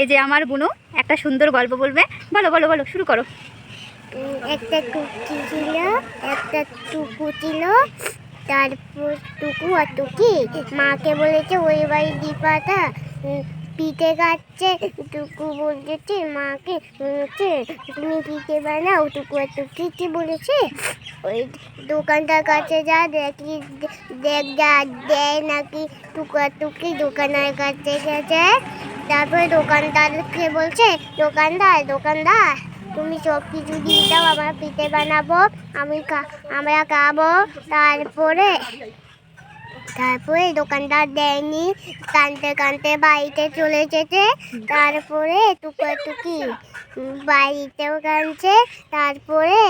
এই যে আমার বুনু একটা সুন্দর গল্প বলবে। বলো বলো বলো, শুরু করো। একটা টুকি ছিল, একটা টুকু ছিল। তারপর টুকু আর টুকি মাকে বলেছে ওই বাড়ি দীপাটা পিঠে খাচ্ছে। টুকু বলেছে মাকে তুমি পিঠে বানাও। টুকু আর টুকি কি বলেছে ওই দোকানটার কাছে যা দেখি দেখ যা দেয় নাকি। টুকু আর টুকি দোকানের কাছে গেছে। তারপরে দোকানদারকে বলছে দোকানদার দোকানদার তুমি সব কিছু দিয়ে দাও, আমরা পিঠে বানাবো, আমরা খাবো। তারপরে দোকানদার দেয়নি, কানতে কানতে বাড়িতে চলে যেতে। তারপরে টুকি বাড়িতেও কানছে। তারপরে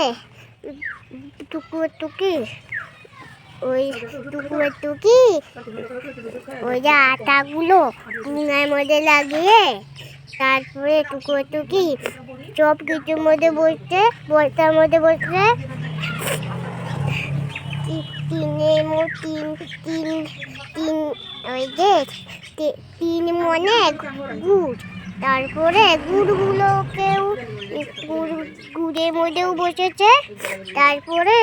টুকি ওই যে আটাগুলো উনার মধ্যে লাগিয়ে তারপরে টুকি সব কিছুর মধ্যে বসছে, বস্তার মধ্যে বসছে। তিন মনে গুড়। তারপরে গুড়গুলোকেও গুড়ের মধ্যেও বসেছে। তারপরে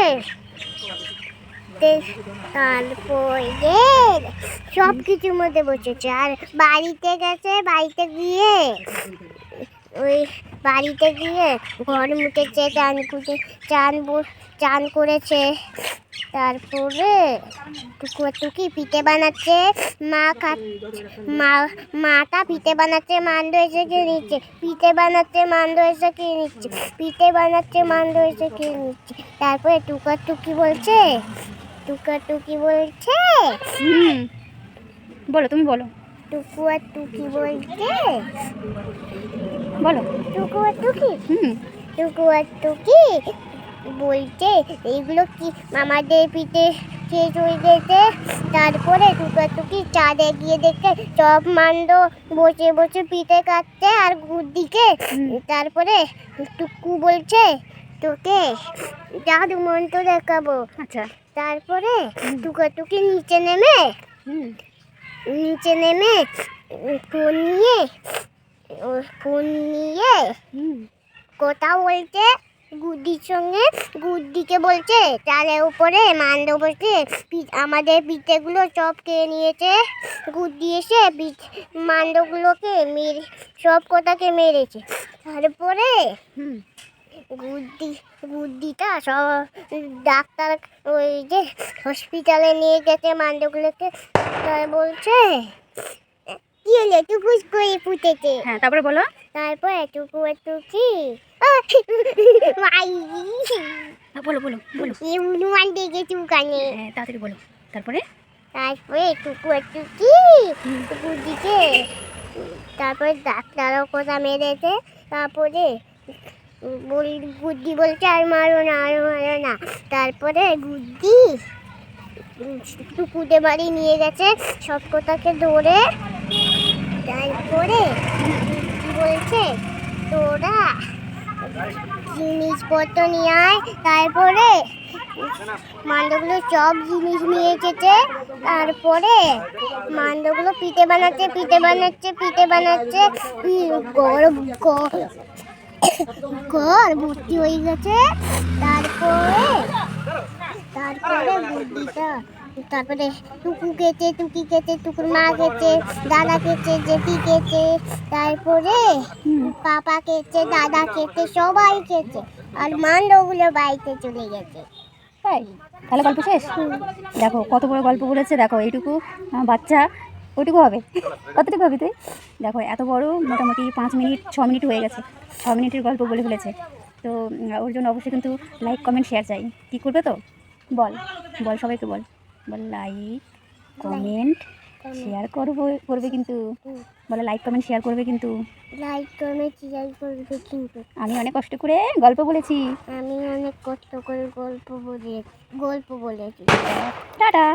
সব কিছুর মধ্যে বসেছে। আর বাড়িতে গেছে, বাড়িতে গিয়ে ঘর মুটেছে, চান করেছে। তারপরে টুকি পিঠে বানাচ্ছে, মাটা পিঠে বানাচ্ছে, মান্দ এসে খেয়ে নিচ্ছে। পিঠে বানাচ্ছে, মান্দ এসে খেয়ে নিচ্ছে। পিঠে বানাচ্ছে, মান্দ এসে খেয়ে নিচ্ছে। তারপরে টুকি বলছে বলো, তুমি বলো। টুকু আর টুকি বলছে বলো। টুকু আর টুকি বলছে এইগুলো কি আমাদের পিঠে শেষ হয়ে গেছে। তারপরে টুকু আর টুকি চাঁদে গিয়ে দেখে সব মান্দ বসে বসে পিঠে খাচ্ছে আর গুড় দিকে। তারপরে টুকু বলছে তোকে জাদু মন্ত্র দেখাবো। আচ্ছা। তারপরে টুকু আর টুকি নিচে নেমে ফোন নিয়ে কোথাও বলছে গুড্ডিকে বলছে চালের উপরে মান্দ বসে আমাদের পিঠেগুলো সব খেয়ে নিয়েছে। গুড্ডি এসে মান্ডগুলোকে সব কটাকে মেরেছে। তারপরে গুড্ডিটা সব ডাক্তার ওই যে হসপিটালে নিয়ে গেছে মান্ডগুলোকে। বলছে কি হলো টুকুস করে ফুটেছে। হ্যাঁ, তারপরে বলো। তারপরে টুকু টুকি বলো বলো বলো। হনুমান দেখেছি ওখানে। হ্যাঁ, তাড়াতাড়ি বলো। তারপরে টুকু টুকি গুড্ডিকে তারপরে ডাক্তারও কথা মেরেছে। তারপরে গুড্ডি বলছে আর মারো না। তারপরে গুড্ডি টুকুদের বাড়ি নিয়ে গেছে সব কটাকে ধরে। তারপরে বলছে তোরা জিনিসপত্র নিয়ে আয়। তারপরে মান্ডগুলো সব জিনিস নিয়ে এসেছে। তারপরে মান্ডগুলো পিঠে বানাচ্ছে। ঘর ভর্তি হয়ে গেছে। তারপরে টুকু খেয়েছে, টুকি খেয়েছে, টুকুর মা খেয়েছে, দাদা খেয়েছে, জেঠি খেয়েছে, তারপরে পাপা খেয়েছে, দাদা খেয়েছে, সবাই খেয়েছে। আর মান্ডগুলো বাড়িতে চলে গেছে। তাই? তাহলে গল্প শেষ? দেখো কত বড় গল্প বলেছে। দেখো এইটুকু বাচ্চা ওইটুকু হবে। কতটুকু হবে তুই? দেখো এত বড়, মোটামুটি 5 মিনিট 6 মিনিট হয়ে গেছে। 6 মিনিটের গল্প বলে ফেলেছে। তো ওর জন্য অবশ্যই কিন্তু লাইক কমেন্ট শেয়ার চাই। কী করবে তো? বল সবাইকে বল লাইক কমেন্ট শেয়ার করবে কিন্তু। বলে লাইক কমেন্ট শেয়ার করবে কিন্তু। আমি অনেক কষ্ট করে গল্প বলেছি। গল্প বলেছি। টাটা।